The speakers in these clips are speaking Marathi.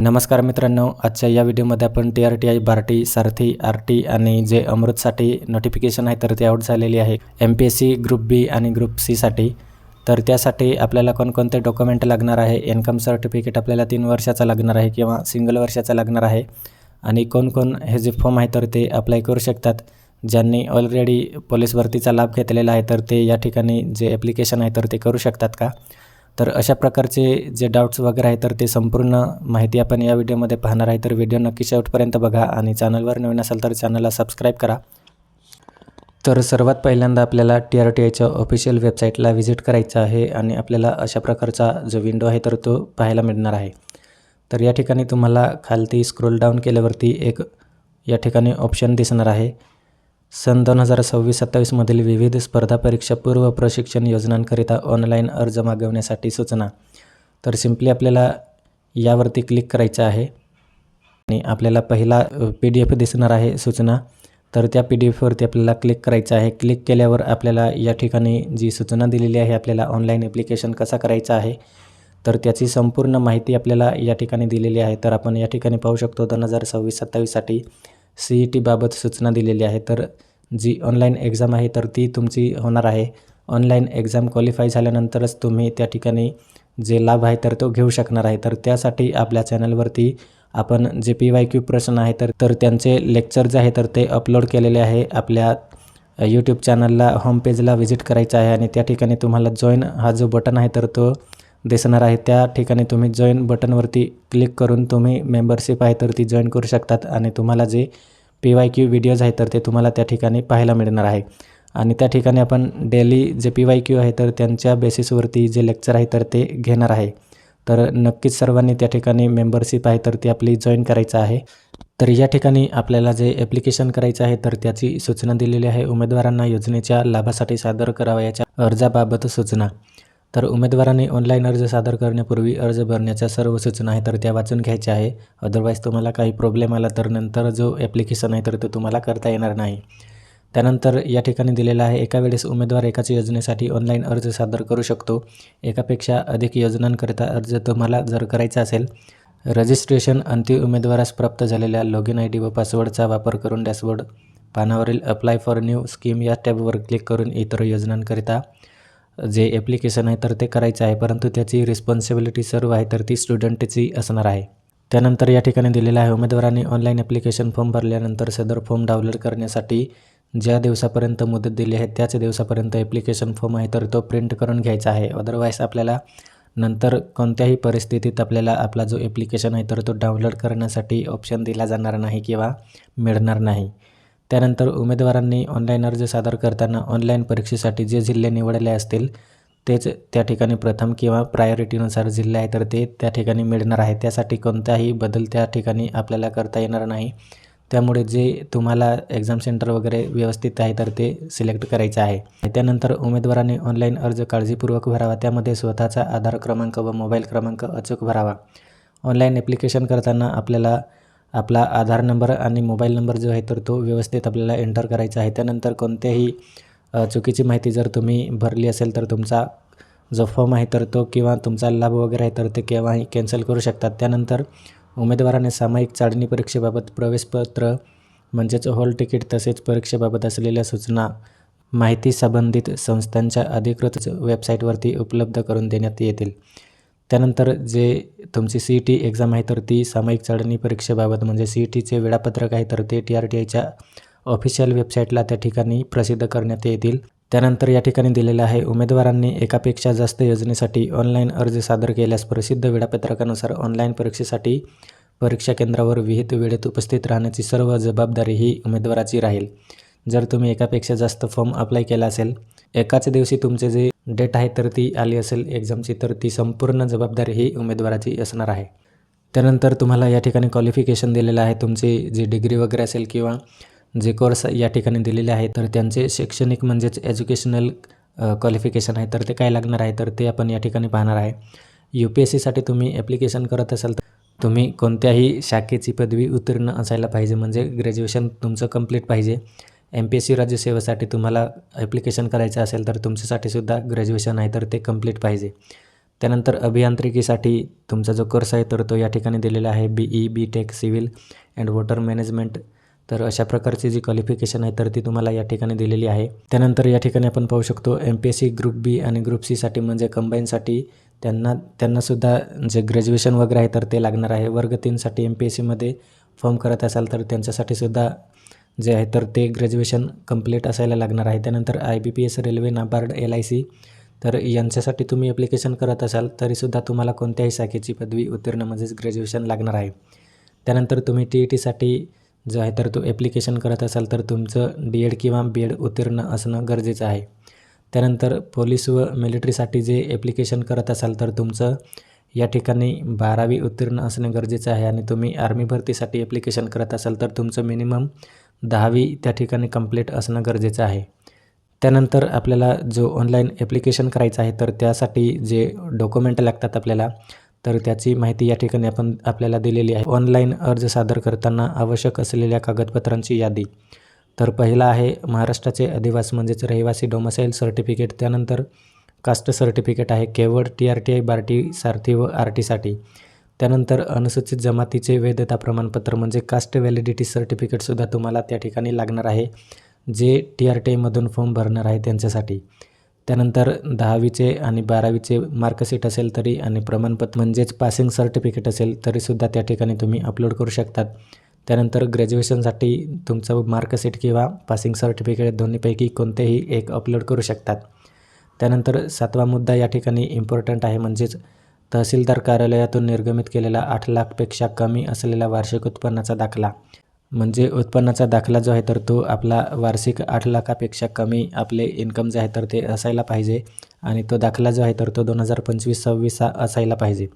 नमस्कार मित्रांनो, आजच्या या व्हिडिओमध्ये आपण TRTI बार्टी सारथी RT आणि जे अमृतसाठी नोटिफिकेशन आहे तर ते आउट झालेली आहे MPSC ग्रुप बी आणि ग्रुप सी साठी। तर त्यासाठी आपल्याला कोणकोणते डॉक्युमेंट लागणार आहे, इन्कम सर्टिफिकेट आपल्याला 3 वर्षाचा लागणार आहे किंवा सिंगल वर्षाचा लागणार आहे आणि कोण हे जे फॉर्म आहे तर ते अप्लाय करू शकतात। ज्यांनी ऑलरेडी पोलीस भरतीचा लाभ घेतलेला आहे तर ते या ठिकाणी जे ॲप्लिकेशन आहे तर ते करू शकतात का। तर अशा प्रकारचे जे डाउट्स वगैरे आहे तर ते संपूर्ण माहिती आपण या व्हिडिओमध्ये पाहणार आहे। तर व्हिडिओ नक्की शेवटपर्यंत बघा आणि चॅनलवर नवीन असाल तर चॅनलला सबस्क्राईब करा। तर सर्वात पहिल्यांदा आपल्याला TRTIच्या ऑफिशियल वेबसाईटला व्हिजिट करायचं आहे आणि आपल्याला अशा प्रकारचा जो विंडो आहे तर तो पाहायला मिळणार आहे। तर या ठिकाणी तुम्हाला खालती स्क्रोल डाऊन केल्यावरती एक या ठिकाणी ऑप्शन दिसणार आहे, सन 2026-27 मधील विविध स्पर्धा परीक्षा पूर्व प्रशिक्षण योजनांकरिता ऑनलाईन अर्ज मागवण्यासाठी सूचना। तर सिंपली आपल्याला यावरती क्लिक करायचं आहे आणि आपल्याला पहिला PDF दिसणार आहे सूचना। तर त्या PDF वरती आपल्याला क्लिक करायचं आहे। क्लिक केल्यावर आपल्याला या ठिकाणी जी सूचना दिलेली आहे आपल्याला ऑनलाईन ॲप्लिकेशन कसा करायचा आहे तर त्याची संपूर्ण माहिती आपल्याला या ठिकाणी दिलेली आहे। तर आपण या ठिकाणी पाहू शकतो 2026-27 साठी CET बाबत सूचना दिलेली आहे। तर जी ऑनलाईन एक्झाम आहे तर ती तुमची होणार आहे। ऑनलाईन एक्झाम क्वालिफाय झाल्यानंतरच तुम्ही त्या ठिकाणी जे लाभ आहे तर तो घेऊ शकणार आहे। तर त्यासाठी आपल्या चॅनलवरती आपण जे PYQ प्रश्न आहे तर त्यांचे लेक्चर जे आहे तर ते अपलोड केलेले आहे। आपल्या यूट्यूब चॅनलला होम पेजला व्हिजिट करायचं आहे आणि त्या ठिकाणी तुम्हाला जॉईन हा जो बटन आहे तर तो दिसणार आहे। त्या ठिकाणी तुम्ही जॉईन बटनवरती क्लिक करून तुम्ही मेंबरशिप आहे तर ती जॉईन करू शकतात आणि तुम्हाला जे PYQ व्हिडिओज आहे तर ते तुम्हाला त्या ठिकाणी पाहायला मिळणार आहे। आणि त्या ठिकाणी आपण डेली जे PYQ आहे तर त्यांच्या बेसिसवरती जे लेक्चर आहे तर ते घेणार आहे। तर नक्कीच सर्वांनी त्या ठिकाणी मेंबरशिप आहे तर ती आपली जॉईन करायचं आहे। तर या ठिकाणी आपल्याला जे ॲप्लिकेशन करायचं आहे तर त्याची सूचना दिलेली आहे, उमेदवारांना योजनेच्या लाभासाठी सादर करावयाच्या अर्जाबाबत सूचना। तर उमेदवारांनी ऑनलाईन अर्ज सादर करण्यापूर्वी अर्ज भरण्याच्या सर्व सूचना आहे तर त्या वाचून घ्यायच्या आहे। अदरवाईज तुम्हाला काही प्रॉब्लेम आला तर नंतर जो ॲप्लिकेशन आहे तर तो तुम्हाला करता येणार नाही। त्यानंतर या ठिकाणी दिलेला आहे, एका वेळेस उमेदवार एकाच योजनेसाठी ऑनलाईन अर्ज सादर करू शकतो। एकापेक्षा अधिक योजनांकरिता अर्ज तुम्हाला जर करायचा असेल, रजिस्ट्रेशन अंतिम उमेदवारास प्राप्त झालेल्या लॉगिन ID व पासवर्डचा वापर करून डॅशबोर्ड पानावरील अप्लाय फॉर न्यू स्कीम या टॅबवर क्लिक करून इतर योजनांकरिता जे ॲप्लिकेशन आहे तर ते करायचं आहे, परंतु त्याची रिस्पॉन्सिबिलिटी सर्व आहे तर ती स्टुडंटची असणार आहे। त्यानंतर या ठिकाणी दिलेलं आहे, उमेदवारांनी ऑनलाईन ॲप्लिकेशन फॉर्म भरल्यानंतर सदर फॉर्म डाउनलोड करण्यासाठी ज्या दिवसापर्यंत मुदत दिली आहे त्याच दिवसापर्यंत ॲप्लिकेशन फॉर्म आहे तर तो प्रिंट करून घ्यायचा आहे। अदरवाईज आपल्याला नंतर कोणत्याही परिस्थितीत आपल्याला आपला जो ॲप्लिकेशन आहे तर तो डाउनलोड करण्यासाठी ऑप्शन दिला जाणार नाही किंवा मिळणार नाही। त्यानंतर उमेदवारांनी ऑनलाईन अर्ज सादर करताना ऑनलाईन परीक्षेसाठी जे जिल्हे निवडले असतील तेच त्या ठिकाणी प्रथम किंवा प्रायोरिटीनुसार जिल्हे आहे तर ते त्या ठिकाणी मिळणार आहे। त्यासाठी कोणताही बदल त्या ठिकाणी आपल्याला करता येणार नाही। त्यामुळे जे तुम्हाला एक्झाम सेंटर वगैरे व्यवस्थित आहे तर ते सिलेक्ट करायचं आहे। त्यानंतर उमेदवारांनी ऑनलाईन अर्ज काळजीपूर्वक भरावा, त्यामध्ये स्वतःचा आधार क्रमांक व मोबाईल क्रमांक अचूक भरावा। ऑनलाईन ॲप्लिकेशन करताना आपल्याला आपला आधार नंबर आणि मोबाईल नंबर जो आहे तर तो व्यवस्थित आपल्याला एंटर करायचा आहे। त्यानंतर कोणत्याही चुकीची माहिती जर तुम्ही भरली असेल तर तुमचा जो फॉर्म आहे तर तो किंवा तुमचा लाभ वगैरे आहे तर ते केव्हाही कॅन्सल करू शकतात। त्यानंतर उमेदवाराने सामायिक चाचणी परीक्षेबाबत प्रवेशपत्र म्हणजेच हॉल तिकीट तसेच परीक्षेबाबत असलेल्या सूचना माहिती संबंधित संस्थांच्या अधिकृत वेबसाईटवरती उपलब्ध करून देण्यात येतील। त्यानंतर जे तुमची CET एक्झाम आहे तर ती सामायिक चाचणी परीक्षेबाबत म्हणजे CETचे वेळापत्रक आहे तर ते TRTIच्या ऑफिशियल वेबसाईटला त्या ठिकाणी प्रसिद्ध करण्यात येतील। त्यानंतर या ठिकाणी दिलेलं आहे, उमेदवारांनी एकापेक्षा जास्त योजनेसाठी ऑनलाईन अर्ज सादर केल्यास प्रसिद्ध वेळापत्रकानुसार ऑनलाईन परीक्षेसाठी परीक्षा केंद्रावर विहित वेळेत उपस्थित राहण्याची सर्व जबाबदारी ही उमेदवाराची राहील। जर तुम्ही एकापेक्षा जास्त फॉर्म अप्लाय केला असेल, एकाच दिवशी तुमचे जे डेट आहे तर ती आली असेल एक्झामची तर ती संपूर्ण जबाबदारी ही उमेदवाराची असणार आहे। त्यानंतर तुम्हाला या ठिकाणी क्वालिफिकेशन दिलेलं आहे, तुमची जी डिग्री वगैरे असेल किंवा जे कोर्स या ठिकाणी दिलेले आहे तर त्यांचे शैक्षणिक म्हणजेच एज्युकेशनल क्वालिफिकेशन आहे तर ते काय लागणार आहे तर ते आपण या ठिकाणी पाहणार आहे। UPSCसाठी तुम्ही ॲप्लिकेशन करत असाल तर तुम्ही कोणत्याही शाखेची पदवी उत्तीर्ण असायला पाहिजे, म्हणजे ग्रॅज्युएशन तुमचं कंप्लीट पाहिजे। MPSC राज्यसेवेसाठी तुम्हाला ॲप्लिकेशन करायचं असेल तर तुमच्यासाठी सुद्धा ग्रॅज्युएशन आहे तर ते कंप्लीट पाहिजे। त्यानंतर अभियांत्रिकीसाठी तुमचा जो कोर्स आहे तर तो या ठिकाणी दिलेला आहे BE BTech civil and water management. तर अशा प्रकारची जी क्वालिफिकेशन आहे तर ती तुम्हाला या ठिकाणी दिलेली आहे. त्यानंतर या ठिकाणी आपण पाहू शकतो MPSC ग्रुप बी आणि ग्रुप सीसाठी म्हणजे कंबाईनसाठी त्यांनासुद्धा जे ग्रॅज्युएशन वगैरे आहे तर ते लागणार आहे. वर्ग 3साठी MPSCमध्ये फॉर्म करत असाल तर त्यांच्यासाठी सुद्धा जे आहे तर ते ग्रॅज्युएशन कंप्लीट असायला लागणार आहे. त्यानंतर IBPS रेल्वे नाबार्ड LIC तर यांच्यासाठी तुम्ही ॲप्लिकेशन करत असाल तरीसुद्धा तुम्हाला कोणत्याही शाखेची पदवी उत्तीर्ण म्हणजेच ग्रॅज्युएशन लागणार आहे. त्यानंतर तुम्ही TETसाठी जो आहे तर तो ॲप्लिकेशन करत असाल तर तुमचं DED किंवा BEd उत्तीर्ण असणं गरजेचं आहे. त्यानंतर पोलीस व मिलिटरीसाठी जे ॲप्लिकेशन करत असाल तर तुमचं या ठिकाणी 12वी उत्तीर्ण असणं गरजेचं आहे. आणि तुम्ही आर्मी भरतीसाठी ॲप्लिकेशन करत असाल तर तुमचं मिनिमम 10वी त्या ठिकाणी कंप्लीट असणं गरजेचं आहे. त्यानंतर आपल्याला जो ऑनलाईन ॲप्लिकेशन करायचं आहे तर त्यासाठी जे डॉक्युमेंट लागतात आपल्याला तर त्याची माहिती या ठिकाणी आपल्याला दिलेली आहे. ऑनलाईन अर्ज सादर करताना आवश्यक असलेल्या कागदपत्रांची यादी. तर पहिला आहे महाराष्ट्राचे अधिवासी म्हणजेच रहिवासी डोमिसाईल सर्टिफिकेट. त्यानंतर कास्ट सर्टिफिकेट आहे केवळ TRTI बार्टी सारथी व RTसाठी. त्यानंतर अनुसूचित जमातीचे वैधता प्रमाणपत्र म्हणजे कास्ट व्हॅलिडिटी सर्टिफिकेटसुद्धा तुम्हाला त्या ठिकाणी लागणार आहे, जे TRTIमधून फॉर्म भरणार आहे त्यांच्यासाठी. त्यानंतर 10वीचे आणि 12वीचे मार्कशीट असेल तरी आणि प्रमाणपत्र म्हणजेच पासिंग सर्टिफिकेट असेल तरीसुद्धा त्या ठिकाणी तुम्ही अपलोड करू शकतात. त्यानंतर ग्रॅज्युएशनसाठी तुमचं मार्कशीट किंवा पासिंग सर्टिफिकेट दोन्हीपैकी कोणतेही एक अपलोड करू शकतात. त्यानंतर 7वा मुद्दा या ठिकाणी इम्पॉर्टंट आहे म्हणजेच तहसीलदार कार्यालयातून निर्गमित केलेला 8 लाखपेक्षा कमी असलेला वार्षिक उत्पन्नाचा दाखला. म्हणजे उत्पन्नाचा दाखला जो आहे तर तो आपला वार्षिक 8 लाखापेक्षा कमी आपले इन्कम जे आहे तर ते असायला पाहिजे. आणि तो दाखला जो आहे तर तो 2025-26 असायला पाहिजे.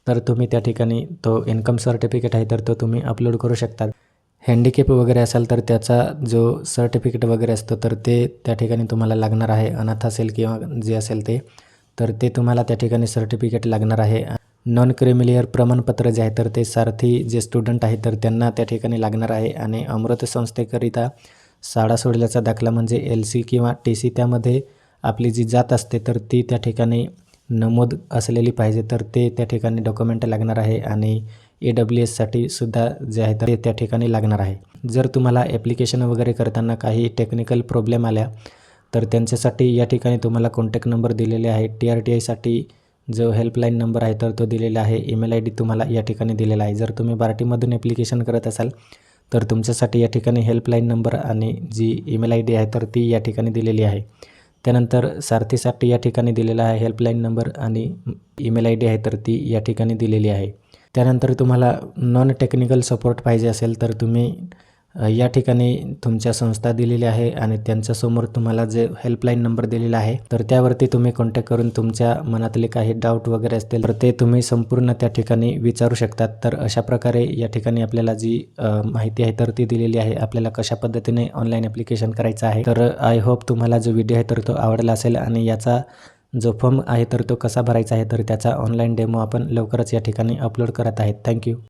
तर तुम्ही त्या ठिकाणी तो इन्कम सर्टिफिकेट आहे तर तो तुम्ही अपलोड करू शकता. हँडिकॅप वगैरे असाल तर त्याचा जो सर्टिफिकेट वगैरे असतो तर ते त्या ठिकाणी तुम्हाला लागणार आहे. अनाथ असेल किंवा जे असेल ते तर ते तुम्हाला त्या ठिकाणी सर्टिफिकेट लागणार आहे. नॉन क्रिमिलियर प्रमाणपत्र जे आहे तर ते सारथी जे स्टुडंट आहे तर त्यांना त्या ठिकाणी लागणार आहे. आणि अमृत संस्थेकरिता शाळा सोडल्याचा दाखला म्हणजे LC किंवा TC त्यामध्ये आपली जी जात असते तर ती त्या ठिकाणी नमूद असलेली पाहिजे. तर ते त्या ठिकाणी डॉक्युमेंट लागणार आहे. आणि AWSसाठी सुद्धा जे आहे तर ते त्या ठिकाणी लागणार आहे. जर तुम्हाला ॲप्लिकेशन वगैरे करताना काही टेक्निकल प्रॉब्लेम आल्या तर त्यांच्यासाठी या ठिकाणी तुम्हाला कॉन्टॅक्ट नंबर दिलेले आहे. TRTIसाठी जो हेल्पलाईन नंबर आहे तर तो दिलेला आहे. ईमेल ID तुम्हाला या ठिकाणी दिलेला आहे. जर तुम्ही बार्टीमधून ॲप्लिकेशन करत असाल तर तुमच्यासाठी या ठिकाणी हेल्पलाईन नंबर आणि जी ईमेल ID आहे तर ती या ठिकाणी दिलेली आहे. त्यानंतर सारथीसाठी या ठिकाणी दिलेला आहे हेल्पलाईन नंबर आणि ईमेल ID आहे तर ती या ठिकाणी दिलेली आहे. त्यानंतर तुम्हाला नॉन टेक्निकल सपोर्ट पाहिजे असेल तर तुम्ही या ठिकाणी तुमच्या संस्था दिलेली आहे आणि त्यांच्यासमोर तुम्हाला जे हेल्पलाईन नंबर दिलेला आहे तर त्यावरती तुम्ही कॉन्टॅक्ट करून तुमच्या मनातले काही डाऊट वगैरे असतील तर ते तुम्ही संपूर्ण त्या ठिकाणी विचारू शकतात. तर अशा प्रकारे या ठिकाणी आपल्याला जी माहिती आहे तर ती दिलेली आहे. आपल्याला कशा पद्धतीने ऑनलाईन ॲप्लिकेशन करायचं आहे. तर आय होप तुम्हाला जो व्हिडिओ आहे तर तो आवडला असेल. आणि याचा जो फॉर्म आहे तर तो कसा भरायचा आहे तर त्याचा ऑनलाईन डेमो आपण लवकरच या ठिकाणी अपलोड करत आहेत. थँक्यू.